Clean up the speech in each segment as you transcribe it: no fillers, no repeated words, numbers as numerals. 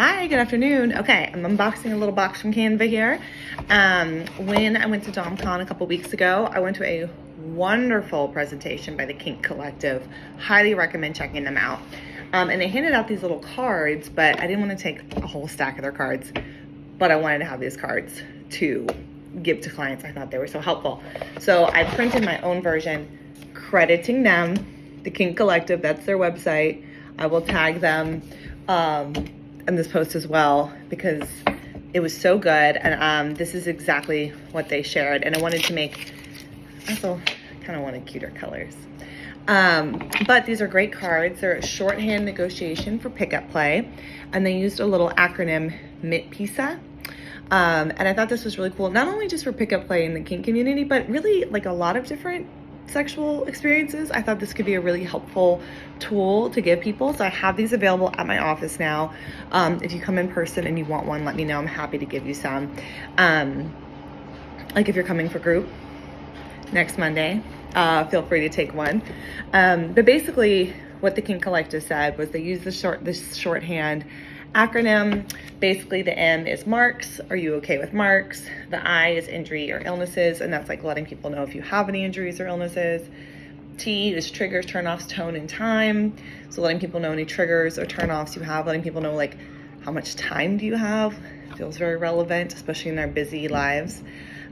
Hi, good afternoon. Okay, I'm unboxing a little box from Canva here. When I went to DomCon a couple weeks ago, I went to a wonderful presentation by the Kink Collective. Highly recommend checking them out. And they handed out these little cards, but I didn't want to take a whole stack of their cards, but I wanted to have these cards to give to clients. I thought they were so helpful. So I printed my own version, crediting them, the Kink Collective, that's their website. I will tag them in this post as well because it was so good, and this is exactly what they shared, and I wanted to make, also kind of wanted cuter colors, but these are great cards. They're a shorthand negotiation for pickup play, and they used a little acronym, MITPISA, and I thought this was really cool, not only just for pickup play in the kink community, but really like a lot of different sexual experiences. I thought this could be a really helpful tool to give people. So I have these available at my office now. If you come in person and you want one, let me know. I'm happy to give you some. Like if you're coming for group next Monday, feel free to take one. But basically what the Kink Collective said was they use this shorthand acronym. Basically the M is marks. Are you okay with marks? The I is injury or illnesses, and that's like letting people know if you have any injuries or illnesses. T is triggers, turnoffs, tone, and time. So letting people know any triggers or turnoffs you have, letting people know like how much time do you have. Feels very relevant, especially in our busy lives.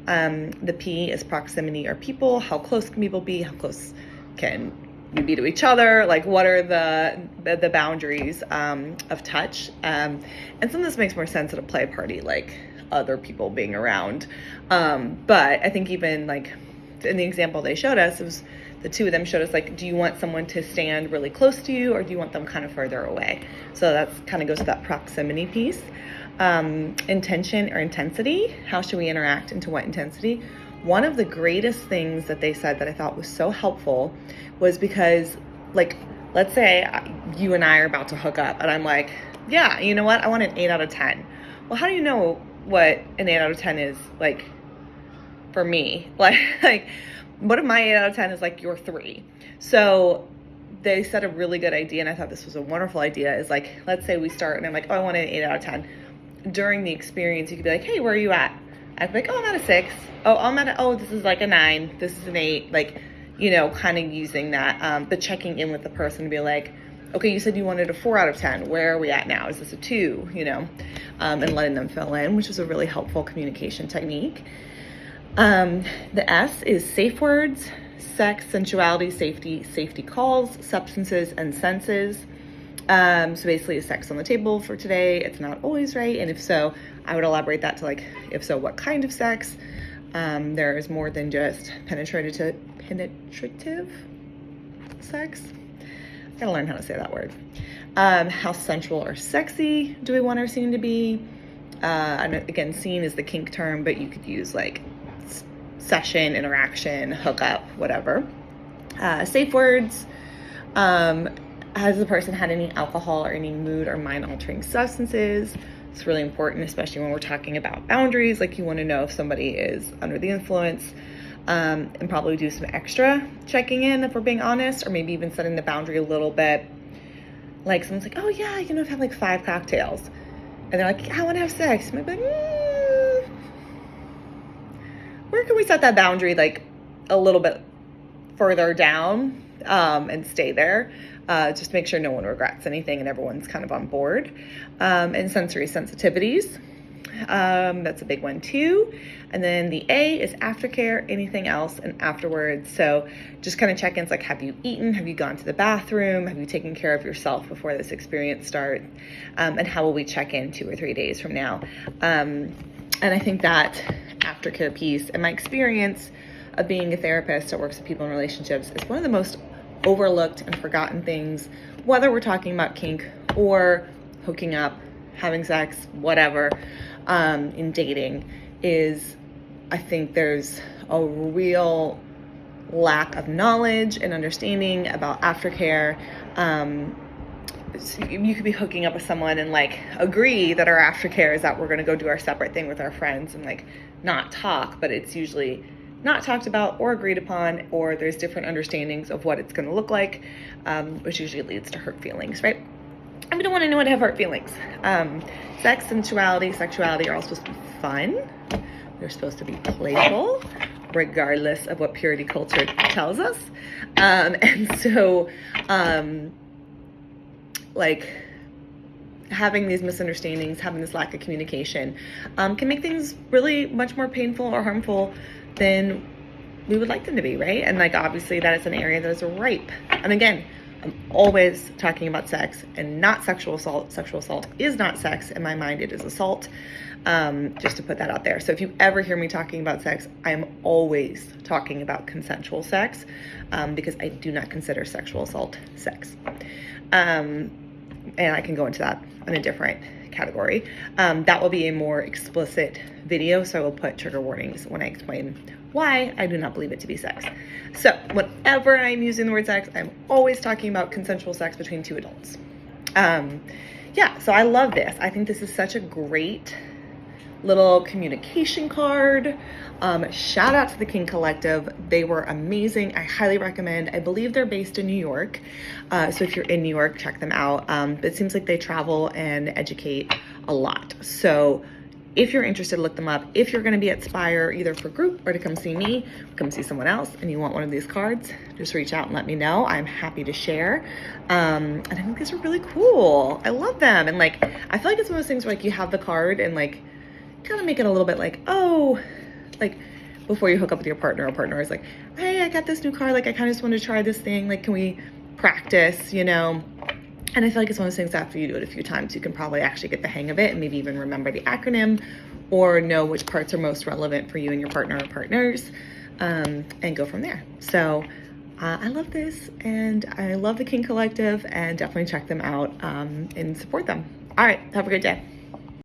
The P is proximity or people. How close can people be? How close can you be to each other? Like what are the boundaries of touch? And some of this makes more sense at a play party, like other people being around. But I think even like in the example they showed us, it was the two of them showed us like, do you want someone to stand really close to you or do you want them kind of further away? So that's kind of goes to that proximity piece. Intention or intensity. How should we interact? Into what intensity? One of the greatest things that they said that I thought was so helpful was because, like, let's say you and I are about to hook up and I'm like, yeah, you know what? I want an 8 out of 10. Well, how do you know what an 8 out of 10 is like for me? Like what if my 8 out of 10 is like your 3? So they said a really good idea, and I thought this was a wonderful idea, is like, let's say we start and I'm like, oh, I want an 8 out of 10. During the experience, you could be like, hey, where are you at? I'd be like, oh, I'm at a 6. Oh, this is like a 9. This is an 8. Like, you know, kind of using that, but checking in with the person to be like, okay, you said you wanted a 4 out of 10. Where are we at now? Is this a 2? You know, and letting them fill in, which is a really helpful communication technique. The S is safe words, sex, sensuality, safety calls, substances, and senses. So basically, is sex on the table for today? It's not always right. And if so, I would elaborate that to like, if so, what kind of sex? There is more than just penetrative sex. I gotta learn how to say that word. How sensual or sexy do we want our scene to be? And again, scene is the kink term, but you could use like session, interaction, hookup, whatever. Safe words. Has the person had any alcohol or any mood or mind-altering substances? It's really important, especially when we're talking about boundaries. Like you want to know if somebody is under the influence, and probably do some extra checking in if we're being honest, or maybe even setting the boundary a little bit. Like someone's like, oh yeah, you know, I've had like 5 cocktails. And they're like, I want to have sex. And I'd be like, where can we set that boundary like a little bit further down and stay there? Just make sure no one regrets anything and everyone's kind of on board. And sensory sensitivities. That's a big one too. And then the A is aftercare, anything else, and afterwards. So just kind of check-ins like, have you eaten? Have you gone to the bathroom? Have you taken care of yourself before this experience starts? And how will we check in 2 or 3 days from now? And I think that aftercare piece, and my experience of being a therapist that works with people in relationships, is one of the most overlooked and forgotten things, whether we're talking about kink or hooking up, having sex, whatever, in dating, is I think there's a real lack of knowledge and understanding about aftercare. You could be hooking up with someone and like agree that our aftercare is that we're going to go do our separate thing with our friends and like not talk, but it's usually not talked about or agreed upon, or there's different understandings of what it's going to look like, which usually leads to hurt feelings, right? and we don't want anyone to have hurt feelings. Sex, sensuality, sexuality are all supposed to be fun. They're supposed to be playful, regardless of what purity culture tells us. And so, like, having these misunderstandings, having this lack of communication, can make things really much more painful or harmful than we would like them to be, right? And like, obviously that is an area that is ripe. And again, I'm always talking about sex and not sexual assault. Sexual assault is not sex. In my mind, it is assault. Just to put that out there. So if you ever hear me talking about sex, I am always talking about consensual sex, because I do not consider sexual assault sex. And I can go into that in a different category. That will be a more explicit video, so I will put trigger warnings when I explain why I do not believe it to be sex. So whenever I'm using the word sex, I'm always talking about consensual sex between two adults. Yeah, so I love this. I think this is such a great little communication card. Shout out to the Kink Collective. They were amazing. I highly recommend. I believe they're based in New York. So if you're in New York, check them out. But it seems like they travel and educate a lot. So if you're interested, look them up. If you're going to be at Spire, either for group or to come see me, come see someone else, and you want one of these cards, just reach out and let me know. I'm happy to share. And I think these are really cool. I love them. And like, I feel like it's one of those things where like you have the card and like, kind of make it a little bit like, oh, like before you hook up with your partner, or partner is like, hey, I got this new card. Like, I kind of just want to try this thing. Like, can we practice, you know? And I feel like it's one of those things that after you do it a few times, you can probably actually get the hang of it and maybe even remember the acronym or know which parts are most relevant for you and your partner or partners, and go from there. So I love this, and I love the Kink Collective, and definitely check them out and support them. All right, have a great day.